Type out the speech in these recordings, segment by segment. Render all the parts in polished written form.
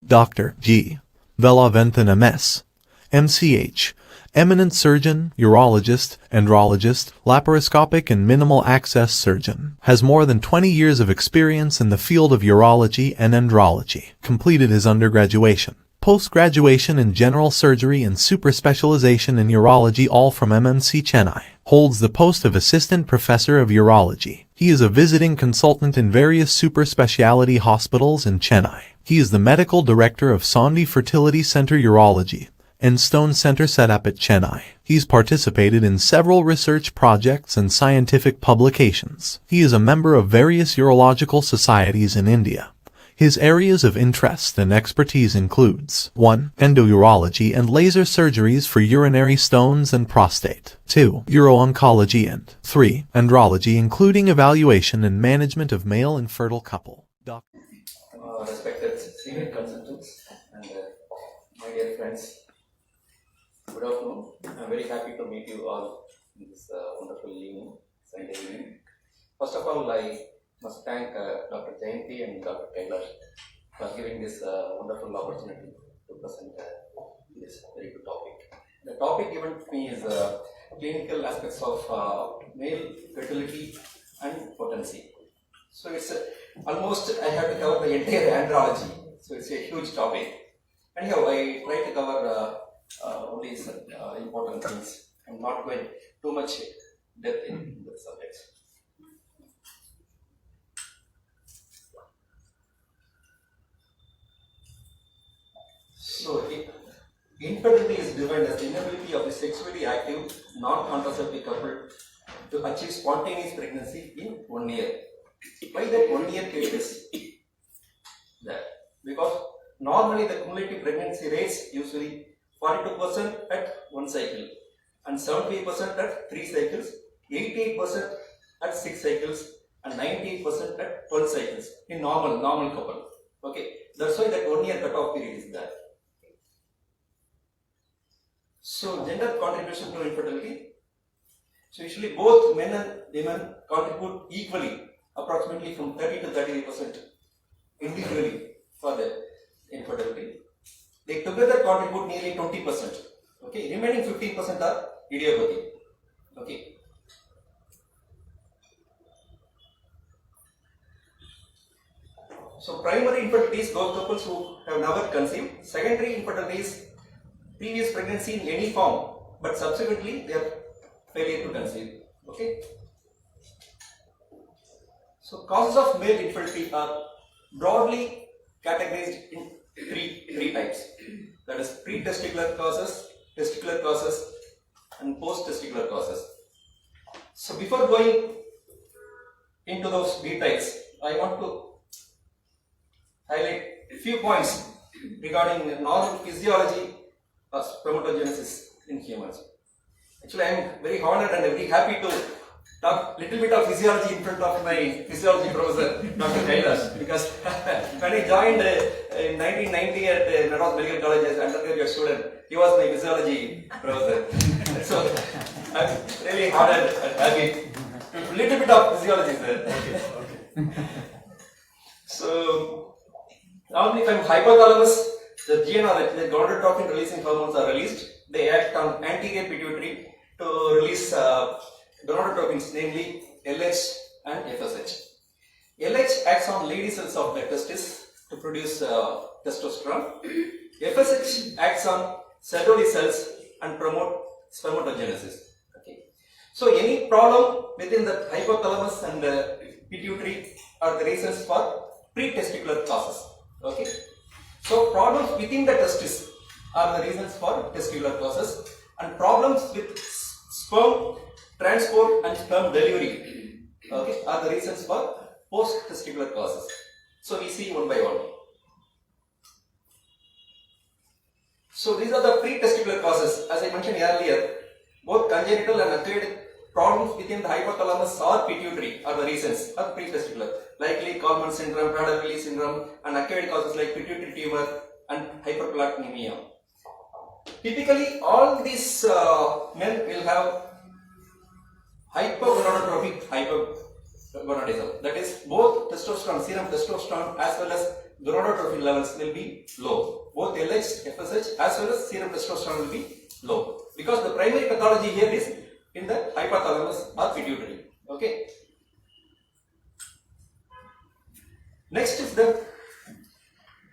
ByDr.G.Vezhaventhan MS, MCH, eminent surgeon, urologist, andrologist, laparoscopic and minimal access surgeon. Has more than 20 years of experience in the field of urology and andrology. Completed his undergraduation, post-graduation in general surgery and super specialization in urology, all from MMC Chennai. Holds the post of Assistant Professor of Urology. He is a visiting consultant in various super specialty hospitals in Chennai. He is the Medical Director of Sondhi Fertility Center Urology and Stone Center setup at Chennai. He's participated in several research projects and scientific publications. He is a member of various urological societies in India. His areas of interest and expertise includes 1. Endourology and laser surgeries for urinary stones and prostate. 2. Uro-oncology and 3. Andrology, including evaluation and management of male infertile couple. Respected senior consultants and my dear friends, good afternoon. I'm very happy to meet you all in this wonderful evening, Sunday evening. First of all, I must thank Dr. Jayanti and Dr. Taylor for giving this wonderful opportunity to present this very good topic. The topic given to me is clinical aspects of male fertility and potency. So it's almost I have to cover the entire andrology. So it's a huge topic. Anyhow, I try to cover only some important things. I'm not going too much depth in the subjects. So, infertility is defined as the inability of the sexually active, non-contraceptive couple to achieve spontaneous pregnancy in 1 year. Why that 1 year period is there? Because normally the cumulative pregnancy rates usually 42% at 1 cycle and 70% at 3 cycles, 88% at 6 cycles and 98% at 12 cycles in normal couple. Okay, that's why that 1 year cutoff period is there. So, gender contribution to infertility. So, usually both men and women contribute equally, approximately from 30 to 33% individually for the infertility. They together contribute nearly 20%. Okay, remaining 15% are idiopathic. Okay. So, primary infertility is those couples who have never conceived. Secondary infertility is previous pregnancy in any form, but subsequently they are failure to conceive. Okay. So causes of male infertility are broadly categorized in three types. That is pre-testicular causes, testicular causes, and post-testicular causes. So before going into those details, I want to highlight a few points regarding normal physiology of spermatogenesis in humans. Actually, I am very honored and very happy to talk a little bit of physiology in front of my physiology professor, Dr. Kailash, because when I joined in 1990 at Madras Medical College as an undergraduate student, he was my physiology professor. So, I am really honored and happy. A little bit of physiology, sir. Okay. So, normally from hypothalamus, the GnR, the gonadotropin releasing hormones are released. They act on anterior pituitary to release gonadotropins, namely LH and FSH. LH acts on Leydig cells of the testis to produce testosterone. FSH acts on Sertoli cells and promote spermatogenesis. Okay. So any problem within the hypothalamus and pituitary are the reasons for pre-testicular causes. Okay. So problems within the testis are the reasons for testicular causes, and problems with sperm transport and sperm delivery, okay, are the reasons for post-testicular causes. So we see one by one. So these are the pre-testicular causes. As I mentioned earlier, both congenital and acquired problems within the hypothalamus or pituitary are the reasons of pre-testicular, likely Kallmann syndrome, Prader-Willi syndrome, and acquired causes like pituitary tumor and hyperprolactinemia. Typically, all these men will have hypogonadotropic hypogonadism, that is both testosterone, serum testosterone as well as gonadotrophin levels will be low. Both LH, FSH as well as serum testosterone will be low. Because the primary pathology here is in the hypothalamus or pituitary. Okay. Next is the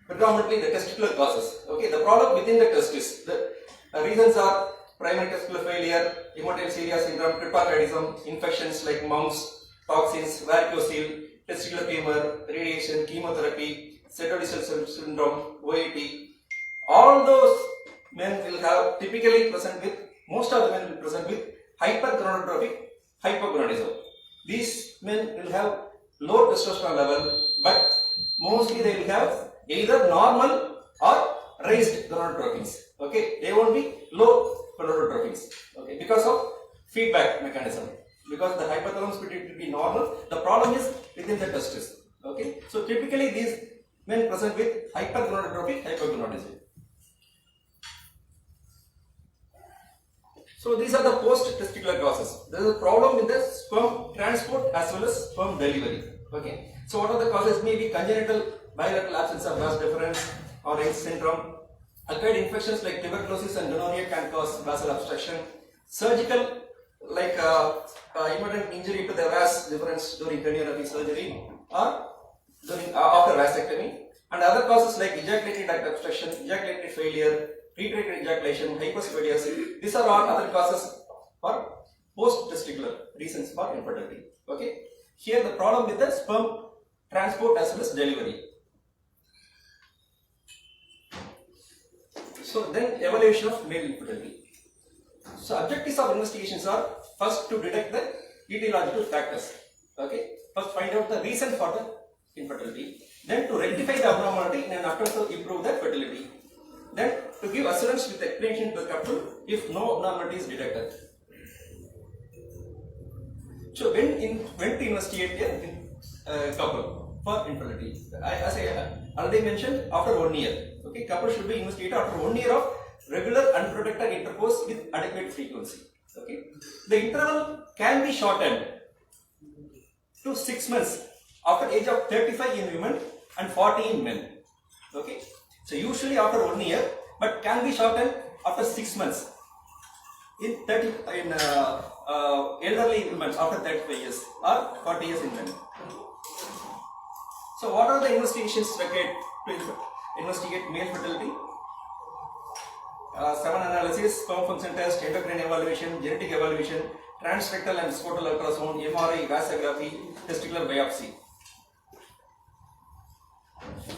predominantly the testicular causes. Okay, the problem within the testis. The reasons are primary testicular failure, hematuria syndrome, cryptorchidism, infections like mumps, toxins, varicocele, testicular tumor, radiation, chemotherapy, Cidrodysal syndrome, OAT. All those men will have typically present with, most of the men will present with hypergonadotrophic hypogonadism. These men will have low testosterone level, but mostly they will have either normal or raised gonadotrophins. Okay, they won't be low gonadotrophins. Okay, because of feedback mechanism. Because the hypothalamus pituitary will be normal, the problem is within the testis. Okay, so typically these men present with hypergonadotrophic hypogonadism. So these are the post-testicular causes. There is a problem in the sperm transport as well as sperm delivery. Okay. So what are the causes? Maybe congenital bilateral absence of vas deferens or H syndrome. Acquired infections like tuberculosis and gonorrhea can cause vasal obstruction. Surgical, like imminent injury to the vas deferens during craniotherapy surgery or during after vasectomy. And other causes like ejaculatory duct obstruction, ejaculatory failure, retreated ejaculation, hypospadias. These are all other causes for post-testicular reasons for infertility. Okay. Here the problem with the sperm transport as well as delivery. So then evaluation of male infertility. So objectives of investigations are first to detect the etiological factors. Okay. First find out the reason for the infertility. Then to rectify the abnormality in an attempt to improve the fertility. Then to give assurance with explanation to the couple if no abnormality is detected. So when to investigate a couple for infertility? As I already mentioned, after 1 year. Okay, couple should be investigated after 1 year of regular unprotected intercourse with adequate frequency. Okay, the interval can be shortened to 6 months after age of 35 in women and 40 in men. Okay, so usually after 1 year, but can be shortened after 6 months in elderly women after 35 years or 40 years in men. So what are the investigations required to investigate male fertility? Semen analysis, sperm function test, endocrine evaluation, genetic evaluation, transrectal and scrotal ultrasound, MRI, vasography, testicular biopsy.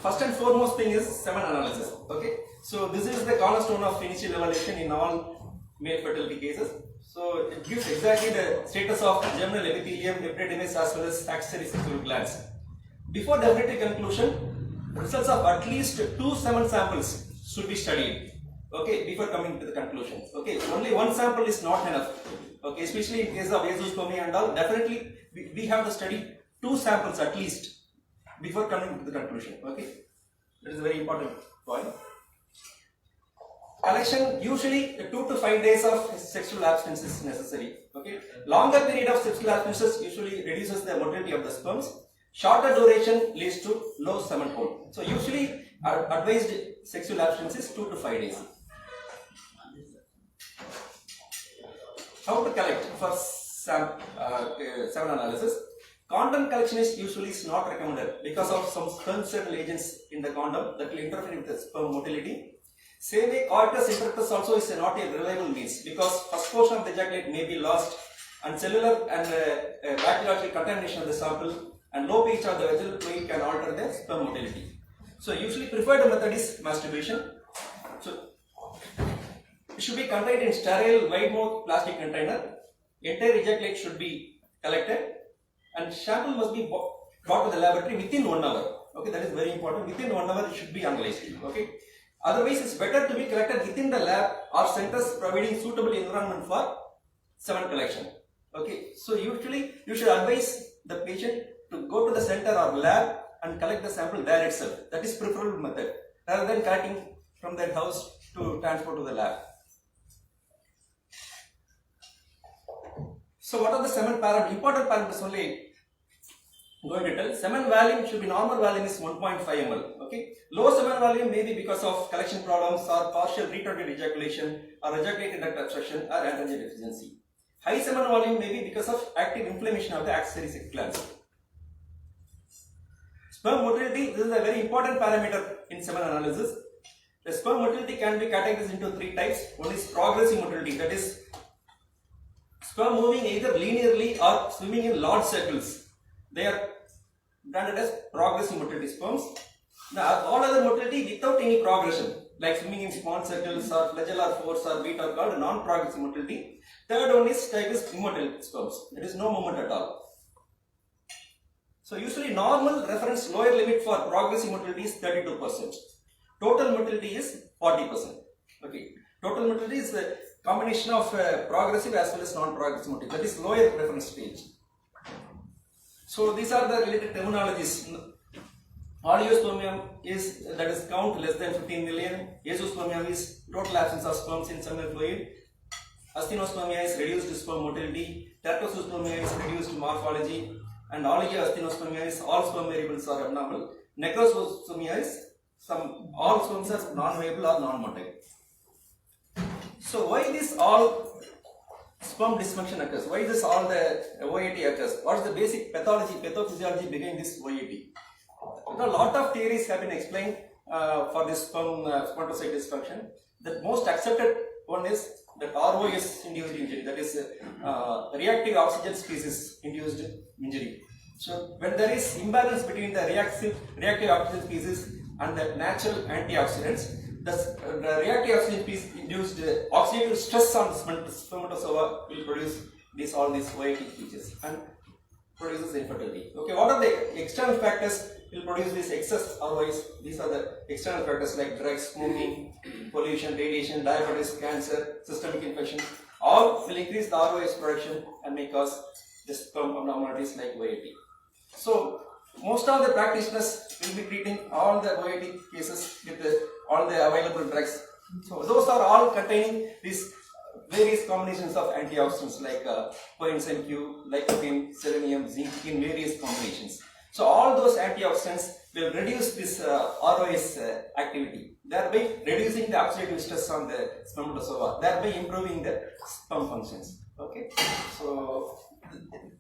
First and foremost thing is semen analysis. Okay, so this is the cornerstone of initial evaluation in all male fertility cases. So it gives exactly the status of germinal epithelium, epididymis as well as axillary sexual glands. Before definitive conclusion, results of at least 2 semen samples should be studied. Okay, before coming to the conclusion. Okay, only 1 sample is not enough. Okay, especially in case of azoospermia and all, definitely we have to study 2 samples at least before coming to the conclusion. Okay, that is a very important point. Collection, usually 2 to 5 days of sexual abstinence is necessary. Okay, longer period of sexual abstinence usually reduces the motility of the sperms. Shorter duration leads to low semen count. So usually advised sexual abstinence is 2 to 5 days. How to collect for semen analysis? Condom collection is usually not recommended because of some spermicidal agents in the condom that will interfere with the sperm motility. Same way, coitus interruptus also is not a reliable means because first portion of the ejaculate may be lost and cellular and bacteriological contamination of the sample and low pH of the vaginal fluid can alter the sperm motility. So usually preferred method is masturbation. So it should be contained in sterile wide mouth plastic container. Entire ejaculate should be collected and sample must be brought to the laboratory within 1 hour. Okay, that is very important. Within 1 hour it should be analyzed. Okay. Otherwise, it's better to be collected within the lab or centers providing suitable environment for semen collection. Okay, so usually you should advise the patient to go to the center or lab and collect the sample there itself. That is preferable method rather than collecting from their house to transport to the lab. So what are the semen parameters? Important parameters only I'm going to tell. Semen volume should be normal volume is 1.5 ml. Okay. Low semen volume may be because of collection problems or partial retarded ejaculation or ejaculatory duct obstruction or androgen deficiency. High semen volume may be because of active inflammation of the accessory sex glands. Sperm motility, this is a very important parameter in semen analysis. The sperm motility can be categorized into three types. One is progressive motility, that is sperm moving either linearly or swimming in large circles. They are branded as progressive motility sperms. Now, all other motility without any progression, like swimming in small circles or flagellar force or beat, are called non-progressive motility. Third one is type is immotile sperms. There is no movement at all. So usually normal reference lower limit for progressive motility is 32%. Total motility is 40%. Okay. Total motility is the combination of progressive as well as non-progressive motility. That is lower reference stage. So these are the related terminologies. Oligospermium is, that is, count less than 15 million. Azoospermia is total absence of sperms in seminal fluid. Asthenospermia is reduced sperm motility. Teratozoospermia is reduced morphology. And oligoasthenospermia is all sperm variables are abnormal. Necrospermia is all sperms are non-viable or non-motile. So why this all sperm dysfunction occurs? Why this all the OAT occurs? What is the basic pathophysiology behind this OAT? A lot of theories have been explained for this spermatocyte dysfunction. The most accepted one is that ROS induced injury, that is reactive oxygen species induced injury. So when there is imbalance between the reactive oxygen species and the natural antioxidants, the reactive oxygen species induced oxidative stress on the spermatozoa will produce all these OAT features and produces infertility. Okay, what are the external factors will produce this excess ROS? These are the external factors like drugs, smoking, pollution, radiation, diabetes, cancer, systemic infection. All will increase the ROS production and may cause the sperm abnormalities like OAT. So most of the practitioners will be treating all the OAT cases with all the available drugs. So those are all containing these various combinations of antioxidants like coenzyme Q, lycopene, selenium, zinc in various combinations. So all those antioxidants will reduce this ROS activity, thereby reducing the oxidative stress on the spermatozoa, thereby improving the sperm functions. Okay, so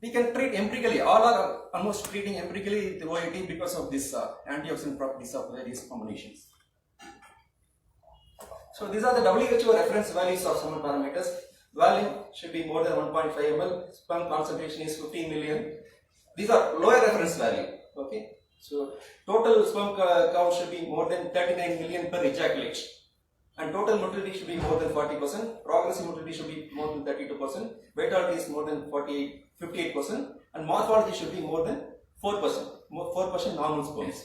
we can treat empirically. All are almost treating empirically the OAT because of this antioxidant properties of various combinations. So these are the WHO reference values of semen parameters. Volume should be more than 1.5 ml. Sperm concentration is 15 million. These are lower reference value. Okay. So total sperm count should be more than 39 million per ejaculate. And total motility should be more than 40%. Progressive motility should be more than 32%. Vitality is more than 58%. And morphology should be more than 4%. 4% normal sperms.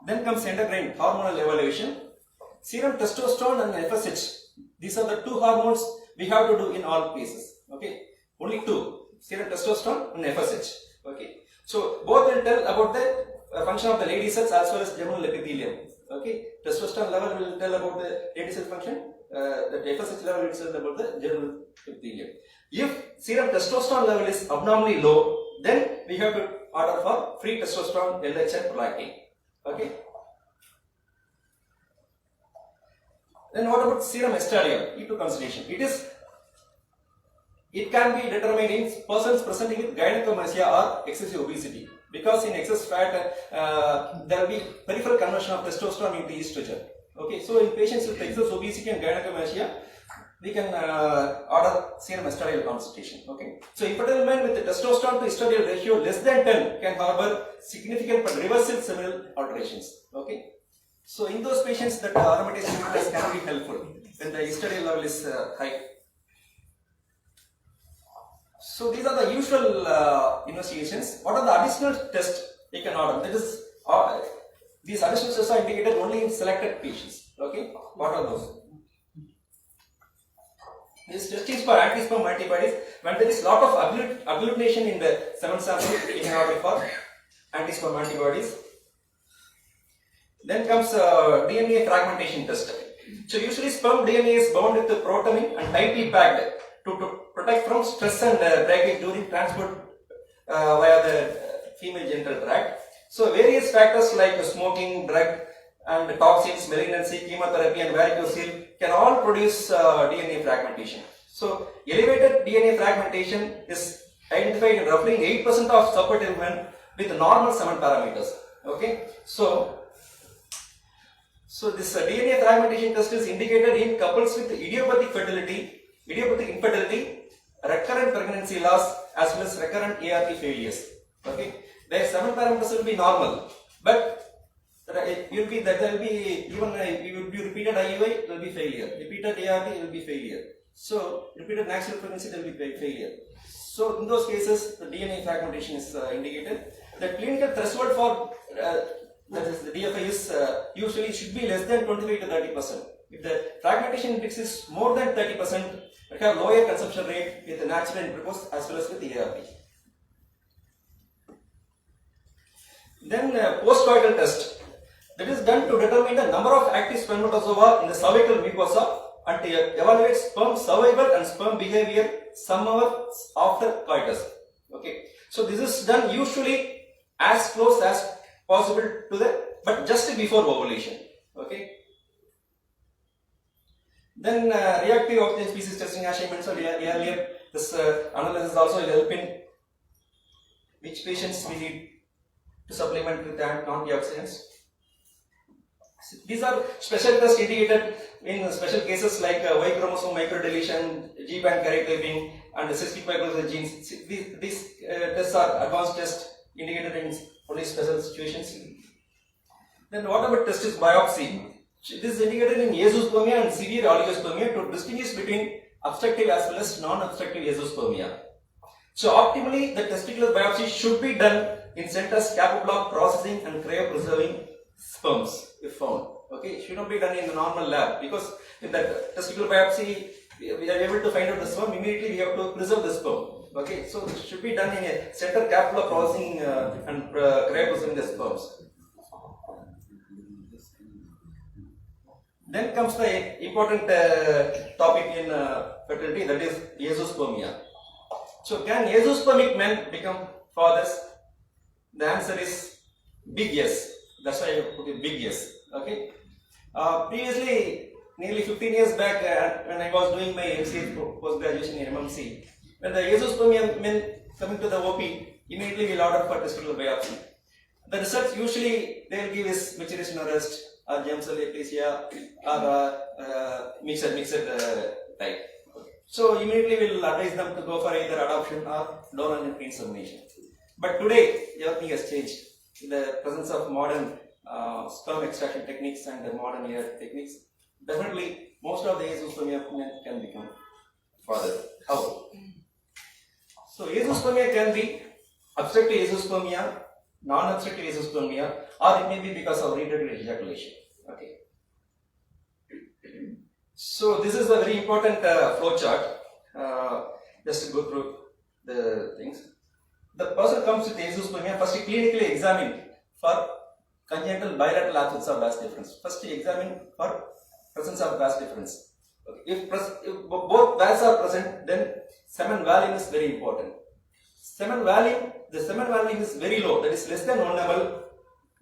Then comes endocrine hormonal evaluation. Serum testosterone and FSH. These are the two hormones we have to do in all cases. Okay, only two: serum testosterone and FSH. Okay, so both will tell about the function of the lady cells as well as germinal epithelium. Okay, testosterone level will tell about the lady cell function. The FSH level will tell about the germinal epithelium. If serum testosterone level is abnormally low, then we have to order for free testosterone, LH and prolactin. Okay. Then what about serum estradiol? E2 consideration. It can be determined in persons presenting with gynecomastia or excessive obesity, because in excess fat there will be peripheral conversion of testosterone into estrogen. Okay, so in patients with excess obesity and gynecomastia, we can order serum estradiol concentration. Okay, so infertile men with the testosterone to estradiol ratio less than 10 can harbor significant but reversible seminal alterations. Okay, so in those patients that aromatase inhibitors can be helpful when the estradiol level is high. So these are the usual investigations. What are the additional tests we can order? That is, these additional tests are indicated only in selected patients. Okay, what are those? This test is for anti-sperm antibodies. When there is lot of agglutination in the semen sample, we can order for anti-sperm antibodies. Then comes DNA fragmentation test. So usually sperm DNA is bound with the protamine and tightly packed to protect from stress and breakage during transport via the female genital tract. So various factors like smoking, drug and toxins, malignancy, chemotherapy and varicocele can all produce DNA fragmentation. So elevated DNA fragmentation is identified in roughly 8% of subfertile men with normal semen parameters. Okay, so this DNA fragmentation test is indicated in couples with idiopathic infertility, recurrent pregnancy loss as well as recurrent ART failures. Okay, their semen parameters will be normal, but there will be repeated IUI, there will be failure. Repeated ART will be failure. So repeated natural pregnancy, there will be failure. So in those cases, the DNA fragmentation is indicated. The clinical threshold for that is the DFI is usually should be less than 25 to 30%. If the fragmentation index is more than 30%, we have lower consumption rate with the natural intercourse as well as with the ART. Then postcoital test, that is done to determine the number of active spermatozoa in the cervical mucosa and to evaluate sperm survival and sperm behavior some hours after coitus. Okay, so this is done usually as close as possible to the, but just before ovulation. Okay. Then reactive oxygen species testing, as I mentioned earlier, this analysis also will help in which patients we need to supplement with antioxidants. These are special tests indicated in special cases like Y chromosome microdeletion, G band karyotyping, and cystic fibrosis genes. These tests are advanced tests indicated in only special situations. Then what about test is biopsy? This is indicated in azoospermia and severe oligospermia to distinguish between obstructive as well as non-obstructive azoospermia. So optimally, the testicular biopsy should be done in centers capable of processing and cryopreserving sperms if found. Okay, it should not be done in the normal lab, because in the testicular biopsy we are able to find out the sperm, immediately we have to preserve the sperm. Okay, so this should be done in a center capable of processing and cryopreserving the sperms. Then comes the important topic in fertility, that is azoospermia. So can azoospermic men become fathers? The answer is big yes. That's why I put it big yes. Okay. Previously, nearly 15 years back, when I was doing my MCA post graduation in MMC, when the azoospermia men coming to the OP, immediately we'll order for testicular biopsy. The results usually they will give is maturation arrest or germ cell aplasia or mixed type. So immediately we'll advise them to go for either adoption or donor insemination. But today everything has changed. In the presence of modern sperm extraction techniques and the modern AR techniques, definitely most of the azoospermia men can become father. How? So azoospermia can be obstructive azoospermia, non-obstructive azoospermia, or it may be because of retrograde ejaculation. Okay. So this is a very important flow chart. Just to go through the things. The person comes with azoospermia, first clinically examine for congenital bilateral absence of vas difference. First examine for presence of vas difference. Okay. If both vas are present, then semen volume is very important. Semen volume, the semen volume is very low, that is less than 1 ml.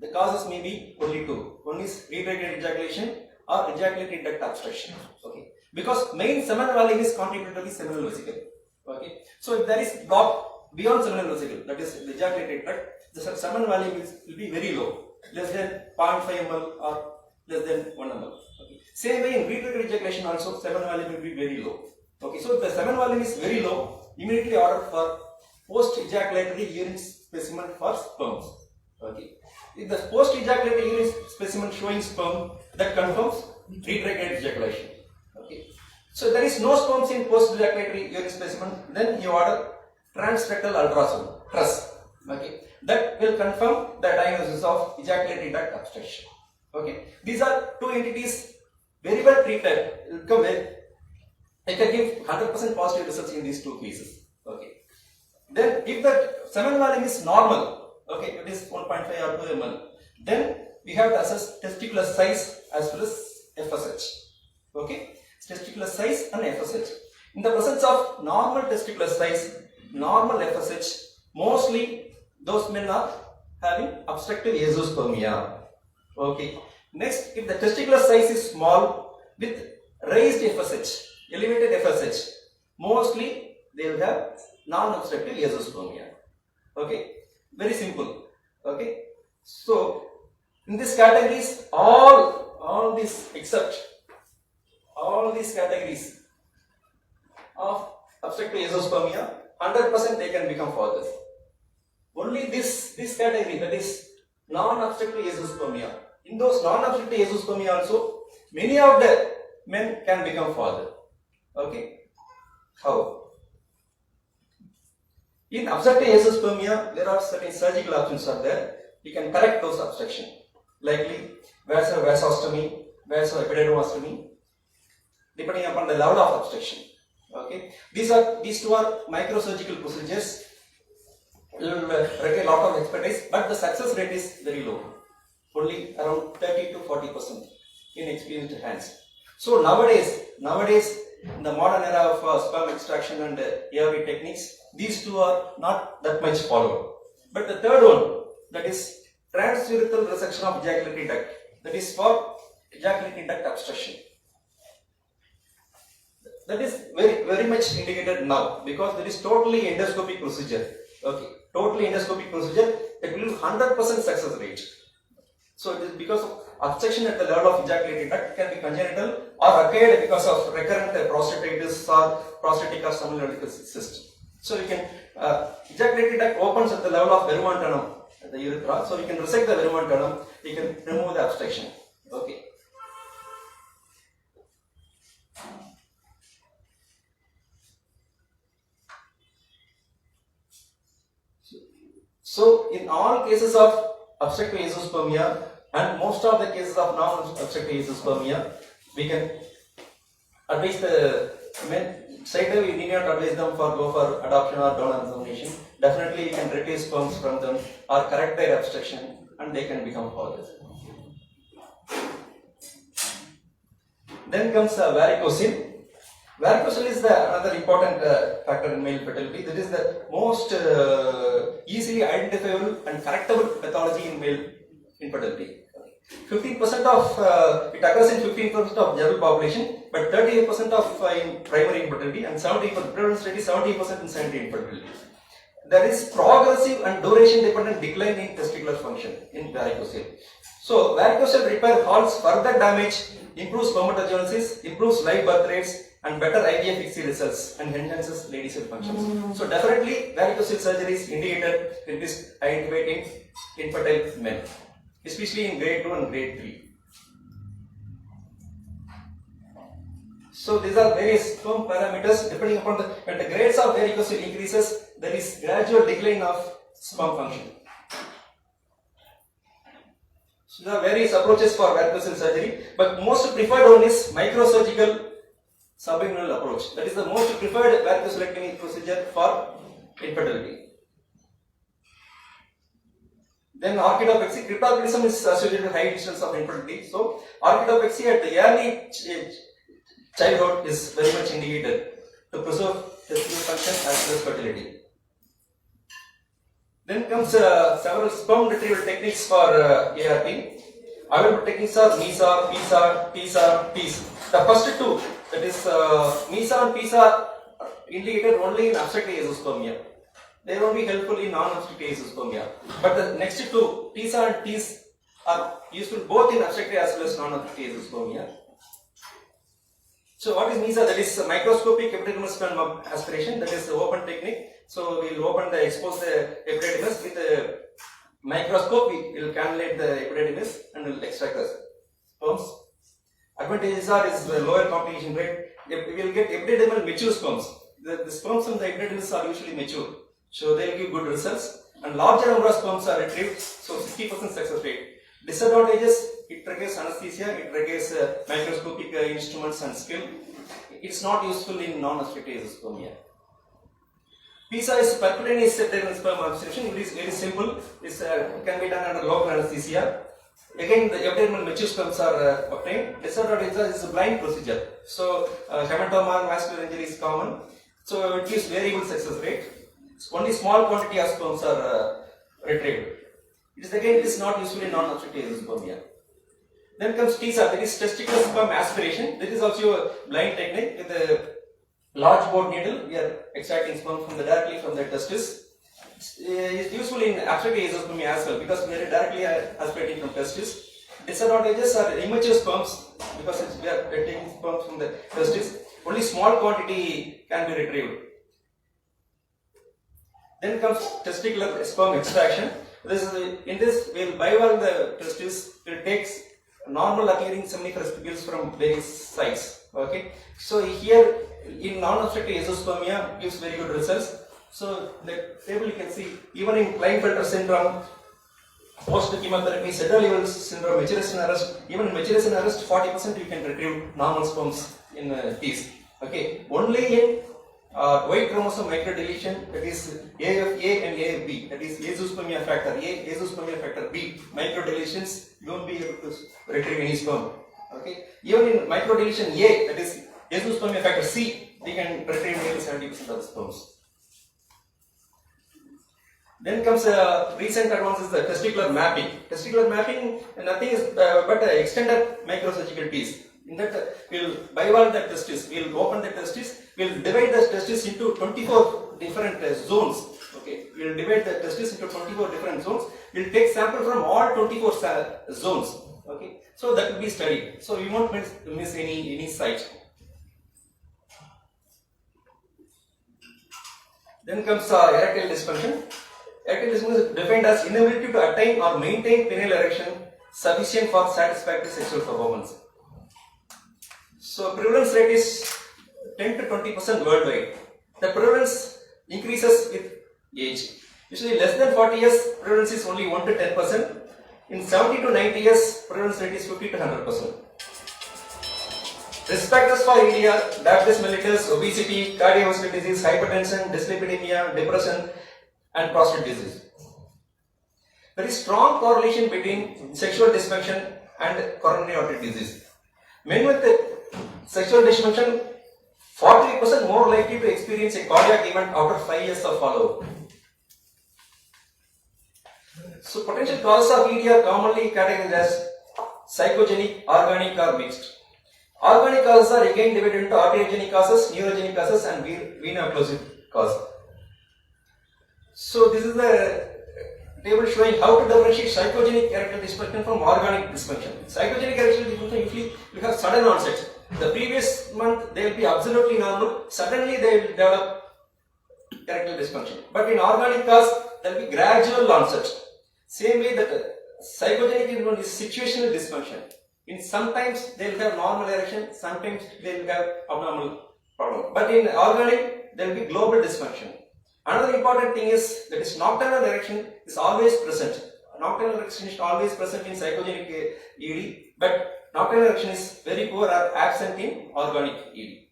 The causes may be only two. One is retrograde ejaculation or ejaculatory duct obstruction. Okay. Because main semen volume is contributed to the seminal vesicle. Okay. So if there is block beyond seminal vesicle, that is the ejaculatory duct, the semen volume will be very low, less than 0.5 ml or less than 1 ml. Okay. Same way in retrograde ejaculation also, semen volume will be very low. Okay. So if the semen volume is very low, immediately order for post-ejaculatory urine specimen for sperms. Okay. If the post-ejaculatory urine specimen showing sperm, that confirms retrograde ejaculation. Okay. So there is no sperms in post-ejaculatory urine specimen, then you order transrectal ultrasound, TRUS. Okay. That will confirm the diagnosis of ejaculatory duct obstruction. Okay. These are two entities very well treated. I can give 100% positive results in these two cases. Okay. Then if the semen volume is normal, okay, it is 1.5 or 2 ml, then we have to assess testicular size as well as FSH. Okay, testicular size and FSH. In the presence of normal testicular size, normal FSH, mostly those men are having obstructive azoospermia. Okay. Next, if the testicular size is small with raised FSH, elevated FSH, mostly they will have non-obstructive azoospermia. Okay. Very simple. Okay. So, in these categories, all these except all these categories of obstructive azoospermia, 100% they can become fathers. Only this category, that is non-obstructive azoospermia. In those non-obstructive azoospermia also, many of the men can become father. Okay. How? In obstructive azoospermia, there are certain surgical options are there. You can correct those obstruction, likely vasostomy, vasoepididymostomy, depending upon the level of obstruction. Okay, these two are microsurgical procedures. Will require a lot of expertise, but the success rate is very low, only around 30 to 40% in experienced hands. So nowadays, in the modern era of sperm extraction and ARV techniques, these two are not that much followed. But the third one, that is transurethral resection of ejaculatory duct, that is for ejaculatory duct obstruction. That is very much indicated now because there is totally endoscopic procedure. Okay, totally endoscopic procedure that will 100% success rate. So it is because of obstruction at the level of ejaculatory duct, can be congenital or occurred because of recurrent prostatitis or prostatic or seminal cyst. So you can ejaculatory duct opens at the level of Wiedemann-Tenum at the urethra. So you can resect the Wiedemann-Tenum, you can remove the obstruction. Okay. So in all cases of obstructive azoospermia and most of the cases of non-obstructive azoospermia, we can advise the men. Straight away, we need not advise them for go for adoption or donor insemination. Definitely, you can retrieve sperms from them or correct their obstruction, and they can become fathers. Then comes varicocele. Varicocele is another important factor in male fertility. That is the most easily identifiable and correctable pathology in male infertility. 15% of it occurs in 15% of general population, but 38% of in primary infertility and 70% prevalence rate is 70% in secondary infertility. There is progressive and duration dependent decline in testicular function in varicocele. So varicocele repair halts further damage, improves spermatogenesis, improves live birth rates, and better IVF ICSI results and enhances lady cell functions. So definitely varicocele surgery is indicated in this identifying infertile men, especially in grade 2 and grade 3. So these are various sperm parameters depending upon when the grades of varicocele increases, there is gradual decline of sperm function. So there are various approaches for varicocele surgery, but most preferred one is microsurgical subinguinal approach. That is the most preferred varicocelectomy procedure for infertility. Then orchidopexy. Cryptorchidism is associated with high incidence of infertility. So orchidopexy at the early childhood is very much indicated to preserve testicular function as well as fertility. Then comes several sperm retrieval techniques for ART. Available techniques are MESA, PISA, TISA, TIS. The first two, that is MESA and PISA, are indicated only in obstructive azoospermia. They are only helpful in non-obstructive azoospermia. But the next two, TISA and TIS, are useful both in obstructive as well as non-obstructive azoospermia. So what is MESA? That is microscopic epididymal sperm aspiration. That is the open technique. So we will expose the epididymis with a microscope. We will cannulate the epididymis and will extract the sperms. Advantages are the lower complication rate. We will get epididymal mature sperms. The sperms from the epididymis are usually mature, so they will give good results. And larger number of sperms are retrieved, so 60% success rate. Disadvantages: it requires anesthesia, it requires microscopic instruments and skill. It's not useful in non-obstructive azoospermia. PISA is percutaneous epididymal sperm absorption. It is very simple. It can be done under local anesthesia. Again, the epididymal mature sperms are obtained. Disadvantages is a blind procedure. So hematoma and vascular injury is common. So it gives variable success rate. Only small quantity of sperms are retrieved. It is not useful in non-obstructive azoospermia. Then comes TSA, that is testicular sperm aspiration. This is also a blind technique with a large bore needle. We are extracting sperm directly from the testis. It's useful in obstructive azoospermia as well because we are directly aspirating from testis. Disadvantages are immature sperms because we are taking sperm from the testis. Only small quantity can be retrieved. Then comes testicular sperm extraction. In this, we will bivalve the testis. It takes normal appearing seminiferous spicules from various sites. Okay. So here in non-obstructive azoospermia gives very good results. So the table you can see even in Klinefelter syndrome, post-chemotherapy, Sedal-Lewis syndrome, maturation arrest, even in maturation arrest 40% you can retrieve normal sperms in these. Okay. Only in Y chromosome microdeletion, that is A of A and A of B, that is azoospermia factor A, azoospermia factor B, microdeletions, you won't be able to retrieve any sperm. Okay. Even in microdeletion A, that is azoospermia factor C, we can retrieve nearly 70% of the sperms. Then comes recent advances, the testicular mapping. Testicular mapping nothing is but extended microsurgical piece. In that we will bivalve the testis, we will open the testis, we will divide the testis into 24 different zones. Okay, we will divide the testis into 24 different zones. We will take sample from all 24 zones. Okay, so that will be studied. So we won't miss any site. Then comes erectile dysfunction. Erectile dysfunction is defined as inability to attain or maintain penile erection sufficient for satisfactory sexual performance. So prevalence rate is 10 to 20% worldwide. The prevalence increases with age. Usually less than 40 years, prevalence is only 1 to 10%. In 70 to 90 years, prevalence rate is 50 to 100%. Risk factors for EDR: diabetes mellitus, obesity, cardiovascular disease, hypertension, dyslipidemia, depression, and prostate disease. There is strong correlation between sexual dysfunction and coronary artery disease. Men with sexual dysfunction 43% more likely to experience a cardiac event after 5 years of follow-up. So potential causes of ED are commonly categorized as psychogenic, organic or mixed. Organic causes are again divided into arteriogenic causes, neurogenic causes and veno-occlusive causes. So this is the table showing how to differentiate psychogenic erectile dysfunction from organic dysfunction. Psychogenic erectile dysfunction usually will have sudden onset. The previous month they will be absolutely normal, suddenly they will develop erectile dysfunction. But in organic cause there will be gradual onset. Same way that psychogenic one is situational dysfunction. In sometimes they will have normal erection, sometimes they will have abnormal problem. But in organic there will be global dysfunction. Another important thing is that is nocturnal erection is always present. Nocturnal erection is always present in psychogenic ED, but nocturnal erection is very poor or absent in organic ED.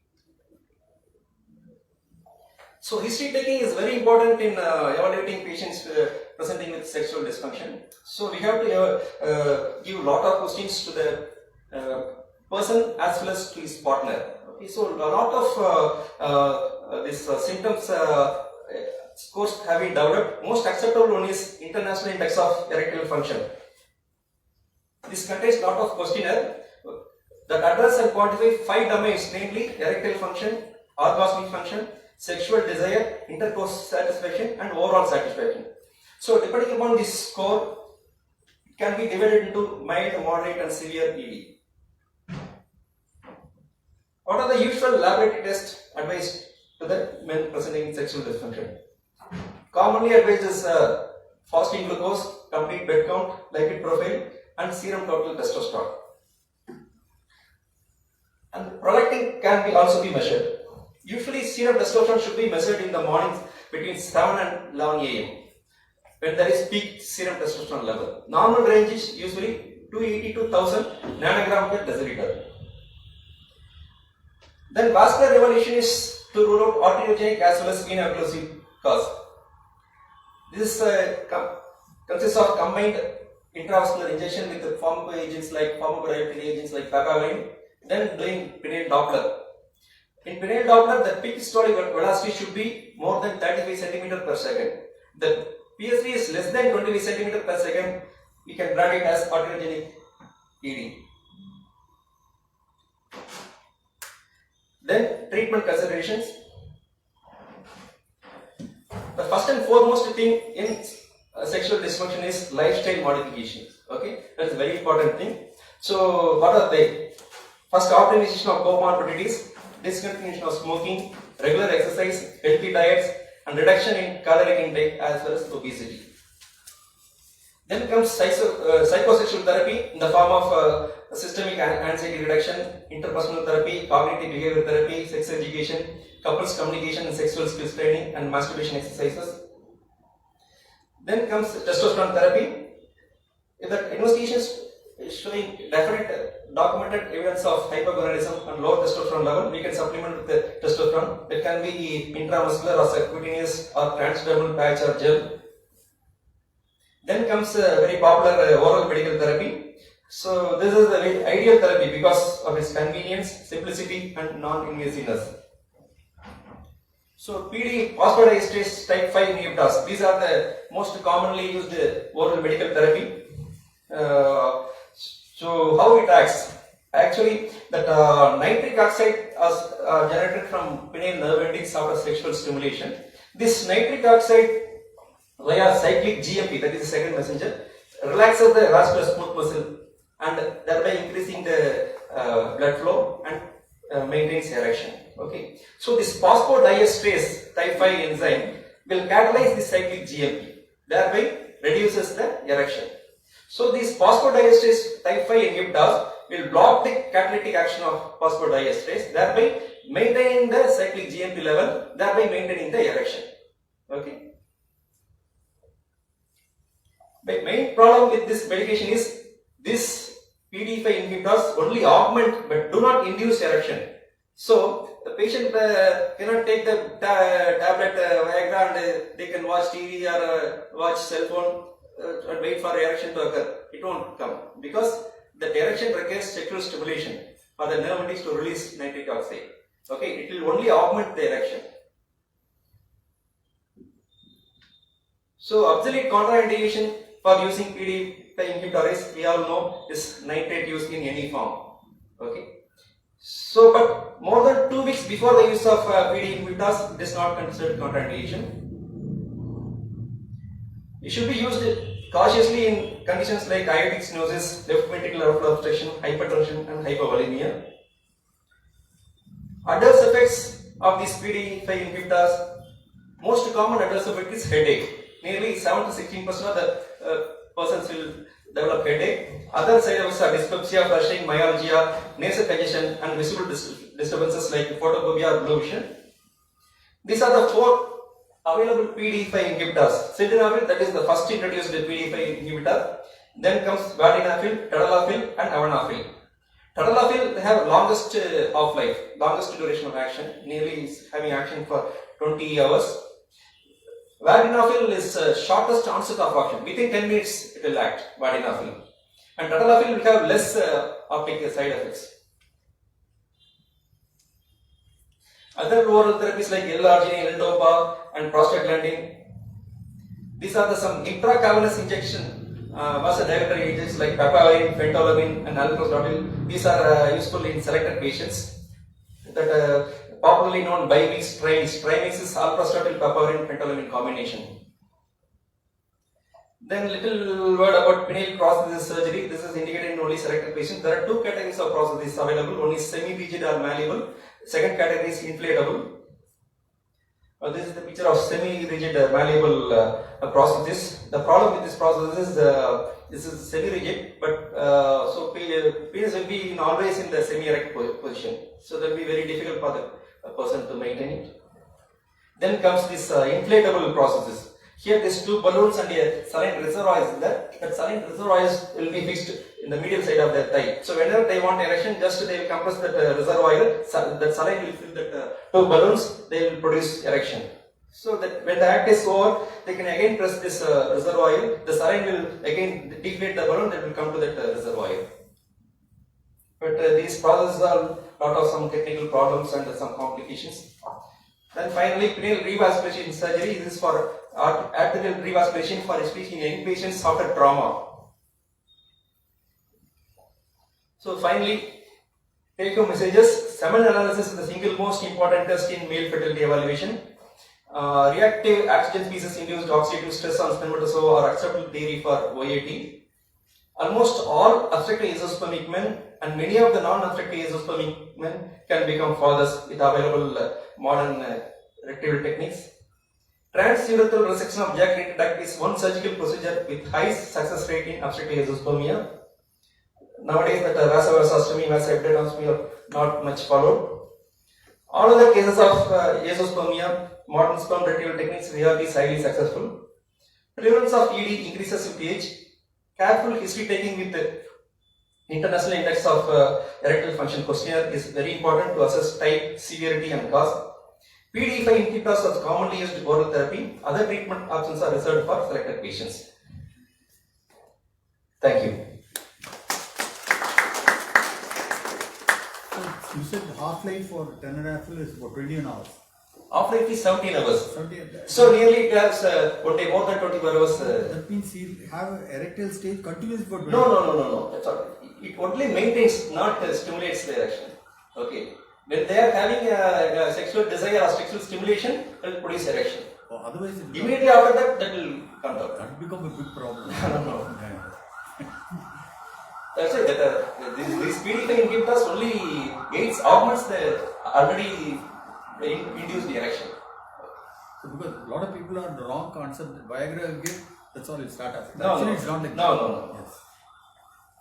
So history taking is very important in evaluating patients presenting with sexual dysfunction. So we have to give a lot of questions to the person as well as to his partner. Okay, so a lot of these symptoms scores have been developed. Most acceptable one is International Index of Erectile Function. This contains lot of questionnaire that address and quantify 5 domains, namely erectile function, orgasmic function, sexual desire, intercourse satisfaction and overall satisfaction. So depending upon this score, it can be divided into mild, moderate and severe ED. What are the usual laboratory tests advised to the men presenting with sexual dysfunction? Commonly advised is fasting glucose, complete bed count, lipid profile and serum total testosterone. And prolactin can be also be measured. Usually serum testosterone should be measured in the mornings between 7 and 11 am when there is peak serum testosterone level. Normal range is usually 280 to 1000 nanogram per deciliter. Then vascular evaluation is to rule out arteriogenic as well as veno-occlusive cause. This consists of combined intravascular injection with the pharmacoagents like pharmacodiuretic agents like papaverine, then doing penile Doppler. In penile Doppler, the peak systolic velocity should be more than 35 cm per second. The PS3 is less than 20 centimeter per second, we can brand it as arteriogenic PD. Then treatment considerations. The first and foremost thing in sexual dysfunction is lifestyle modifications. Okay, that's a very important thing. So what are they? First, optimization of comorbidities, discontinuation of smoking, regular exercise, healthy diets, and reduction in caloric intake as well as obesity. Then comes psychosexual therapy in the form of systemic anxiety reduction, interpersonal therapy, cognitive behavior therapy, sex education, couples communication and sexual skills training, and masturbation exercises. Then comes testosterone therapy. If the investigations is showing definite documented evidence of hypergonadism and low testosterone level, we can supplement with the testosterone. It can be intramuscular or subcutaneous or transdermal patch or gel. Then comes very popular oral medical therapy. So this is the very ideal therapy because of its convenience, simplicity, and non-invasiveness. So PD phosphodiesterase type 5 inhibitors. These are the most commonly used oral medical therapy. So how it acts? Actually, that nitric oxide is generated from pineal nerve endings after sexual stimulation. This nitric oxide via cyclic GMP, that is the second messenger, relaxes the vascular smooth muscle and thereby increasing the blood flow and maintains erection. Okay. So this phosphodiesterase type 5 enzyme will catalyze the cyclic GMP, thereby reduces the erection. So these phosphodiesterase type 5 inhibitors will block the catalytic action of phosphodiesterase, thereby maintaining the cyclic GMP level, thereby maintaining the erection. Okay. The main problem with this medication is this PD5 inhibitors only augment but do not induce erection. So the patient cannot take the tablet Viagra and they can watch TV or watch cell phone and wait for erection to occur. It won't come because the erection requires sexual stimulation for the nerve endings to release nitric oxide. Okay, it will only augment the erection. So obsolete contraindication for using PD5 inhibitor is, we all know, is nitrate use in any form. Okay. So, but more than 2 weeks before the use of PD inhibitors, it is not considered contraindication. It should be used cautiously in conditions like aortic stenosis, left ventricular outflow obstruction, hypertension, and hypovolemia. Adverse effects of these PD5 inhibitors, most common adverse effect is headache. Nearly 7 to 16% of the persons will develop headache. Other side effects are dyspepsia, flushing, myalgia, nasal congestion, and visible disturbances like photophobia or blue vision. These are the 4 available PD5 inhibitors. Sildenafil, that is the first introduced PD5 inhibitor. Then comes vardenafil, tadalafil, and avanafil. Tadalafil have longest half-life, longest duration of action, nearly is having action for 20 hours. Vardenafil is shortest onset of action, within 10 minutes it will act, vardenafil. And tadalafil will have less optic side effects. Other oral therapies like L-arginine, L-dopa, and prostaglandin. These are the some intracavernous injection vasodilator agents like papaverine, phentolamine, and alprozdotil. These are useful in selected patients. That popularly known ByMix, Trimix. Trimix is alprozdotil, papaverine, phentolamine combination. Then little word about pineal prosthesis surgery. This is indicated in only selected patients. There are 2 categories of prosthesis available. One is semi-rigid or malleable. Second category is inflatable. This is the picture of semi-rigid malleable prosthesis. The problem with this prosthesis is this is semi-rigid, but so penis will be always in the semi-erect position. So that will be very difficult for the person to maintain it. Then comes this inflatable prosthesis. Here these 2 balloons and a saline reservoir is there. That saline reservoir will be fixed in the medial side of the thigh. So whenever they want erection, just they will compress that reservoir. That saline will fill that 2 balloons. They will produce erection. So that when the act is over, they can again press this reservoir. The saline will again deflate the balloon. That will come to that reservoir. But these processes are lot of some technical problems and some complications. Then finally, pineal revascularization surgery. This is for arterial revascularization for especially in young patients after trauma. So finally, take home messages. Semen analysis is the single most important test in male fertility evaluation. Reactive oxygen species induced oxidative stress on spermatozoa are acceptable theory for OAT. Almost all obstetric azoospermic men and many of the non-obstetric azoospermic men can become fathers with available modern retrieval techniques. Transurethral resection of ejaculated duct is one surgical procedure with high success rate in obstetric azoospermia. Nowadays, that vasovasostomy, vasectomy are not much followed. All other cases of azoospermia, modern sperm retrieval techniques is highly successful. Prevalence of ED increases with age. Careful history taking with the International Index of Erectile Function questionnaire is very important to assess type, severity, and cause. PDE5 inhibitors are commonly used oral therapy. Other treatment options are reserved for selected patients. Thank you. You said half-life for tenofovir is about 21 hours. Half-life is 17 hours. 17 So nearly it has more than 24 hours. That means you have erectile stage continuous for 20 No. That's all. It only maintains, not stimulates the erection. Okay. When they are having a sexual desire or sexual stimulation, it will produce erection. Oh, otherwise, Immediately after that, that will come down. that will become a big problem. No. That's why that these PDE5 inhibitors only aids, augments the already induced erection. So because a lot of people are the wrong concept that Viagra will give, that's all it start off. No, Actually, no. it's not like No. Yes.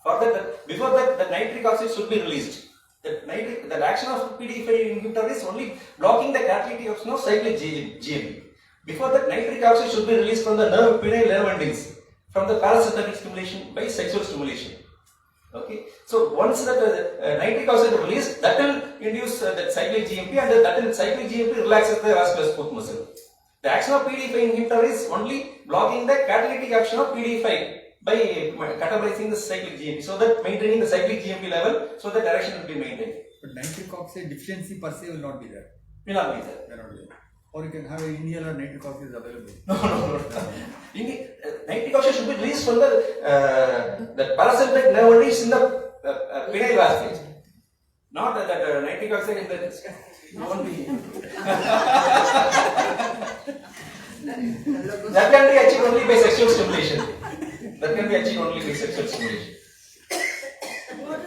For that, before that, the nitric oxide should be released. The action of PDE5 inhibitor is only blocking the catalytic action of cyclic GMP. Before that, nitric oxide should be released from the penile nerve endings from the parasympathetic stimulation by sexual stimulation. Okay, so once that nitric oxide is released, that will induce that cyclic GMP, and that will cyclic GMP relaxes the vascular smooth muscle. The action of PDE5 inhibitor is only blocking the catalytic action of PDE5 by catabolizing the cyclic GMP, so that maintaining the cyclic GMP level, so that direction will be maintained. But nitric oxide deficiency per se will not be there. Will not be there. Will not be there. Or you can have an inhaler nitric oxide is available. No. Nitric oxide should be released from the parasympathetic nerve endings in the penile vasculature. Not that nitric oxide in the won't be. That can be achieved only by sexual stimulation. What are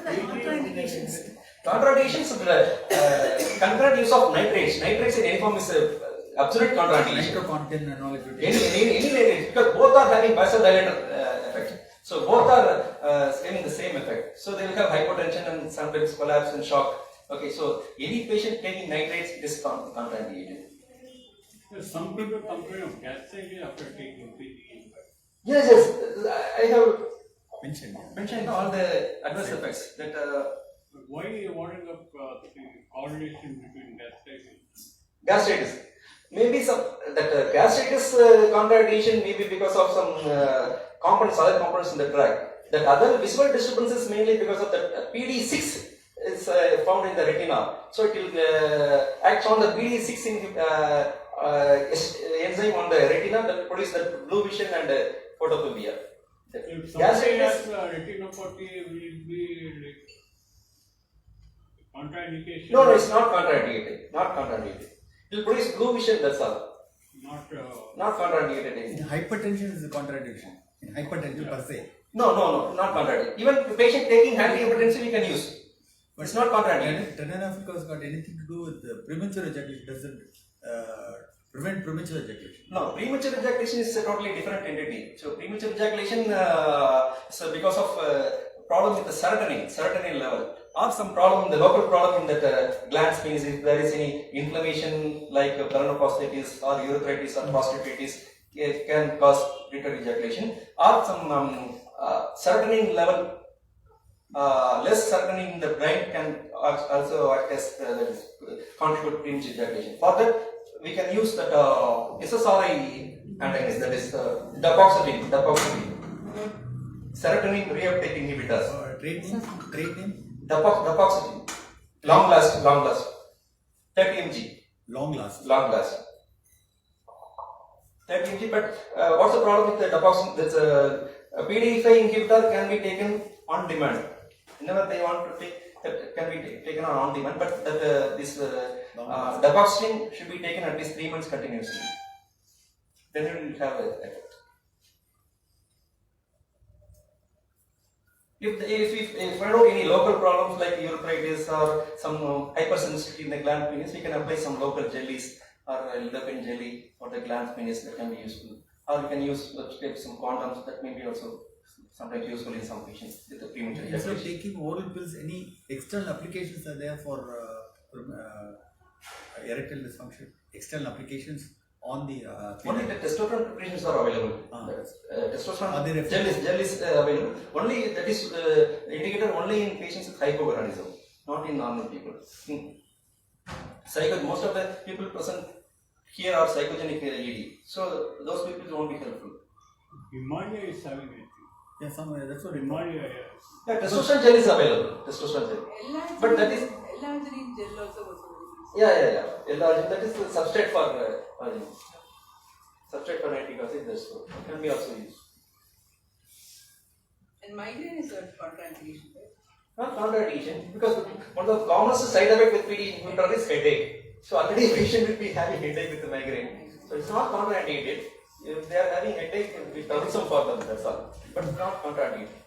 the contraindications? Contraindications of concurrent use of nitrates. Nitrates in any form is absolute contraindication. Nitro-content and all. Any nitrates, because both are having vasodilator effect. So both are having the same effect. So they will have hypotension and sometimes collapse and shock. Okay, so any patient taking nitrates is contraindicated. Some people complain of gastritis after taking PDE. Yes, I have mentioned all the adverse effects that. Why are you warning up the correlation between gastritis? Gastritis. Maybe some that gastritis contraindication may be because of some components, other components in the drug. That other visual disturbances mainly because of the PD6 is found in the retina. So it will act on the PD6 enzyme on the retina that will produce the blue vision and photophobia. If somebody has retinopathy, will it be like contraindication? No, it's not contraindicated. Not contraindicated. It will produce blue vision, that's all. Not contraindicated. In hypertension is a contradiction. In hypertension per se. No, not contraindicated. Even the patient taking antihypertensive, you can use. But it's not contraindicated. Tenofovir has got anything to do with premature ejaculation. Doesn't prevent premature ejaculation. No, premature ejaculation is a totally different entity. So premature ejaculation is because of problem with the serotonin level, or some problem, the local problem in that gland space. If there is any inflammation like pyelonephritis or urethritis or prostatitis, it can cause preterm ejaculation, or some serotonin level. Less serotonin in the brain can also act as contribute premature ejaculation. For that, we can use that SSRI antagonist, that is dapagliflozin, serotonin reuptake inhibitors. Trade name? Dapagliflozin, long last, 30 mg. Long last. That inhibitor, but what's the problem with the dapagliflozin? That's a PDE5 inhibitor can be taken on demand. Whenever they want to take, that can be taken on demand, but that this dapagliflozin should be taken at least 3 months continuously. Then it will have an effect. If I know any local problems like urethritis or some hypersensitivity in the gland penis, we can apply some local jellies or lidocaine jelly for the gland penis that can be useful. Or we can use some condoms that may be also sometimes useful in some patients with the premature Instead of ejaculation. taking oral pills, any external applications are there for erectile dysfunction? External applications on the Only the testosterone preparations are available. Testosterone gel is available. Only that is indicated only in patients with hypogonadism, not in normal people. Most of the people present here are psychogenic ED, so those people won't be helpful. Himalaya is having it. Yeah, somewhere that's what Himalaya, Yeah, testosterone gel is available. Testosterone gel, but that is 𝙤𝙤 gel also was available. yeah. That is the substrate for nitric acid. That's so can be also used. And migraine is a contraindication, right? Not contraindication, because one of the commonest side effect with PD inhibitor is headache. So already a patient will be having headache with the migraine. So it's not contraindicated. If they are having headache, it will be troublesome for them. That's all, but not contraindicated.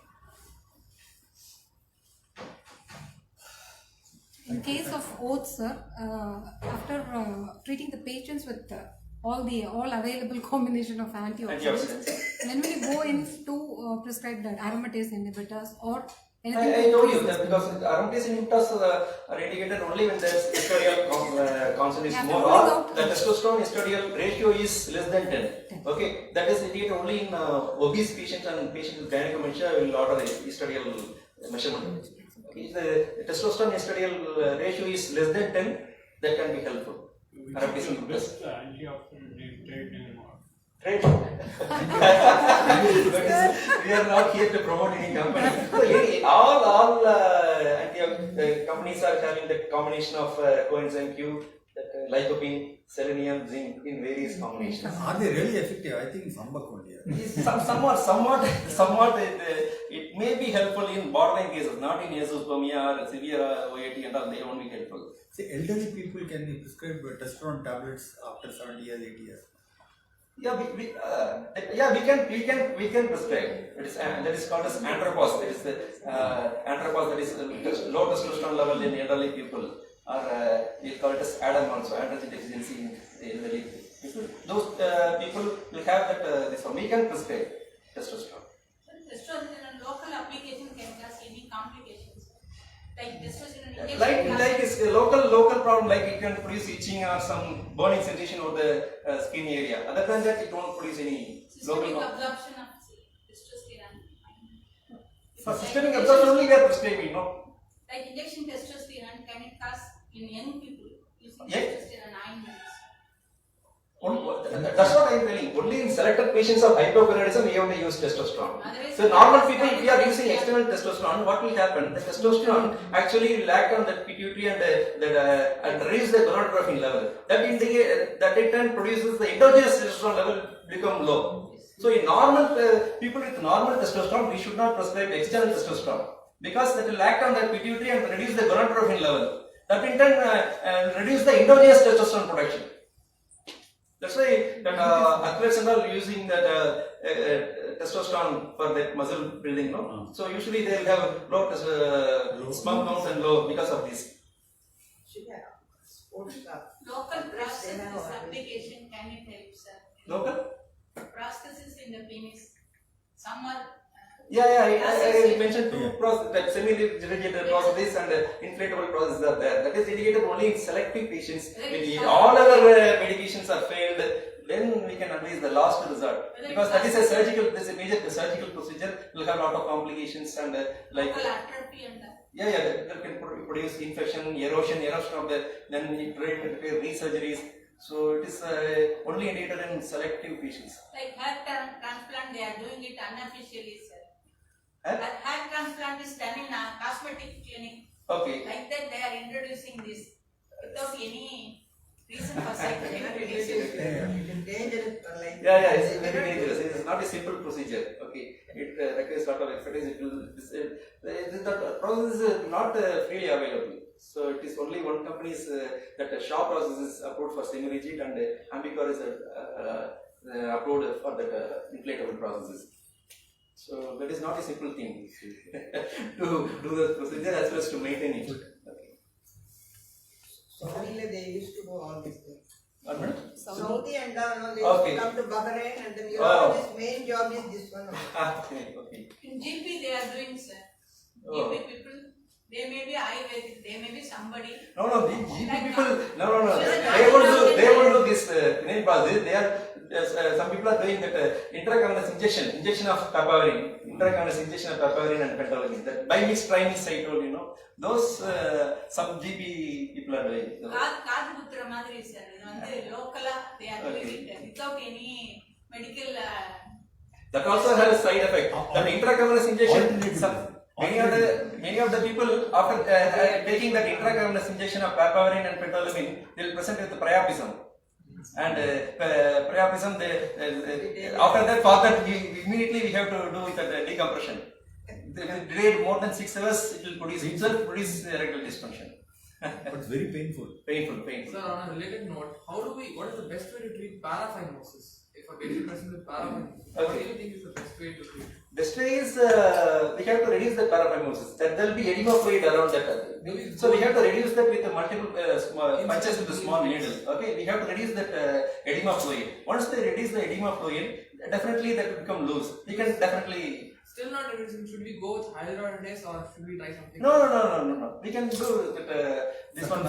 In case of oats, sir, after treating the patients with all available combination of antioxidants, when will you go in to prescribe the aromatase inhibitors or anything? I told you that because aromatase inhibitors are indicated only when the estradiol content is more, or the testosterone estradiol ratio is less than 10. Okay, that is indicated only in obese patients and patients with gynecomastia will order estradiol measurement. If the testosterone estradiol ratio is less than 10, that can be helpful. which is the best antioxidant in trade anymore. Right. We are not here to promote any company. So, all companies are having the combination of coenzyme Q, lycopene, selenium, zinc in various combinations. Are they really effective? I think somewhat only. Somewhat it may be helpful in borderline cases, not in azoospermia or severe OAT and all. They won't be helpful. See, elderly people can be prescribed testosterone tablets after 70 years, 80 years. We can prescribe. That is called as andropause. That is the andropause, that is low testosterone level in elderly people, or we call it as ADAM also, androgen deficiency in elderly people. Those people will have that. This one we can prescribe testosterone. Testosterone in a local application can cause any complications, like testosterone injection. Like it's a local problem, like it can produce itching or some burning sensation over the skin area. Other than that, it won't produce any Systemic local. absorption of testosterone. For systemic absorption only we are prescribing, no? Like injection testosterone, can it cause in young people using Yes. testosterone ointments? That's what I am telling. Only in selected patients of hypogonadism we have to use testosterone. Otherwise, So normal people, if we are using external testosterone, what will happen? The testosterone actually will act on the pituitary and raise the gonadotrophin level. That in turn produces the endogenous testosterone level become low. So in normal people with normal testosterone, we should not prescribe external testosterone because that will act on the pituitary and reduce the gonadotrophin level. That in turn reduce the endogenous testosterone production. That's why that athletes are using that testosterone for that muscle building, no? So usually they will have low sperm counts and low because of this. Local prosthesis application, can it help, sir? Local? Prosthesis in the penis. Some are. I mentioned two process, that semi-rigid process and inflatable process are there. That is indicated only in selective patients. When all other medications are failed, then we can analyze the last result. Because that is a major surgical procedure. Will have a lot of complications and like. Local atrophy and that. That can produce infection, erosion of the, then it require resurgeries. So it is only indicated in selective patients. Like hair transplant, they are doing it unofficially, sir. Hair transplant is done in a cosmetic clinic. Okay. Like that, they are introducing this without any reason for cycling. It is dangerous for life. Yeah, it's very dangerous. It is not a simple procedure. Okay, it requires a lot of expertise. The process is not freely available. So it is only one company that Shaw process is approved for semi-rigid and Ambicor is approved for that inflatable processes. So that is not a simple thing to do the procedure as well as to maintain it. Okay. Saudi they used to do all these things. One minute. Saudi and they Okay. used to come to Bahrain and then Oh. this main job is this one. Okay. In GP they are doing, sir. Oh. GP people, they may be Ayurvedic, they may be somebody. No, the GP people, no. They won't do this name process. They are some people are doing that intracaverous injection of papaverine, intracaverous injection of papaverine and pentolamine. That by mixed trimix I told you, those some GP people are doing. Kaduputra madri, sir. Local, they are doing it without any medical. That also has a side effect. That intracaverous injection. Many of the people after taking that intracaverous injection of papaverine and pentolamine, they will present with priapism. And priapism, after that, for that, immediately we have to do with the decompression. Delayed more than 6 hours, it will produce erectile dysfunction. But it's very painful. Painful. Sir, on a related note, what is the best way to treat paraphimosis? If a patient presents with paraphimosis, what do you think is the best way to treat? Best way is we have to reduce the paraphimosis. That there will be edema fluid around that. So we have to reduce that with multiple punches with a small needle. Okay, we have to reduce that edema fluid. Once they reduce the edema fluid, definitely that will become loose. We can definitely. Still not reducing. Should we go with hyaluronidase or should we try something? No. We can do this one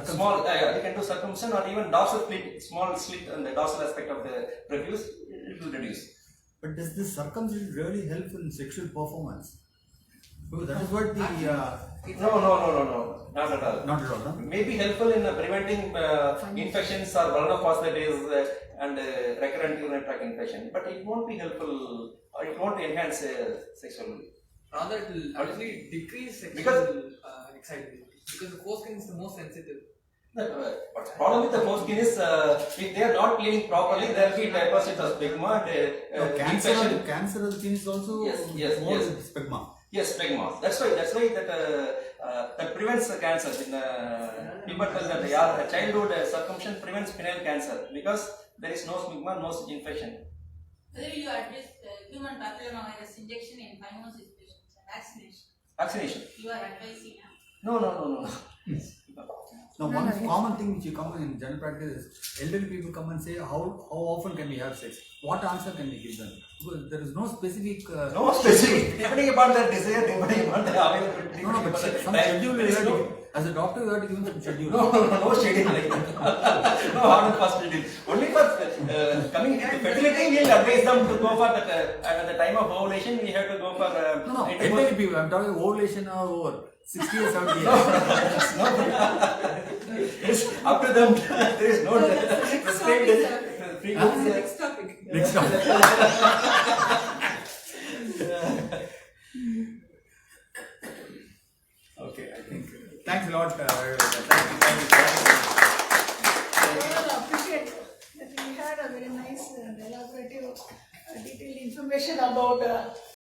small. We can do circumcision or even dorsal slit, small slit on the dorsal aspect of the prepuce. It will reduce. But does this circumcision really help in sexual performance? Because that is what the No, not at all. not at all. No? May be helpful in preventing infections or vulnophosphatitis and recurrent urinary tract infection, but it won't be helpful or it won't enhance sexual. Rather, it will actually decrease sexual excitability because the foreskin is the most sensitive. But the problem with the foreskin is if they are not cleaning properly, there will be deposit of stigma and infection. Cancer of the skin is also more stigma. Yes, stigma. That's why that prevents the cancer. In people tell that childhood circumcision prevents penile cancer because there is no stigma, no infection. Whether you advise human papillomavirus injection in phimosis patients, Vaccination. you are advising. No. Now, one common thing which you come in general practice is elderly people come and say, how often can we have sex? What answer can we give them? Because there is no specific. Depending upon their desire, depending upon the availability. No, but some schedule you have to, as a doctor, you have to give them some schedule. No schedule like that. No hard and fast schedule. Only for coming to fertility, we will advise them to go for that. At the time of ovulation, we have to go for. No, elderly people. I'm talking ovulation or over 60 or 70 years. It's up to them. There is no prescribed frequency. Next topic. Next time. Okay, I think. Thanks a lot. I appreciate that we had a very nice and elaborative, detailed information about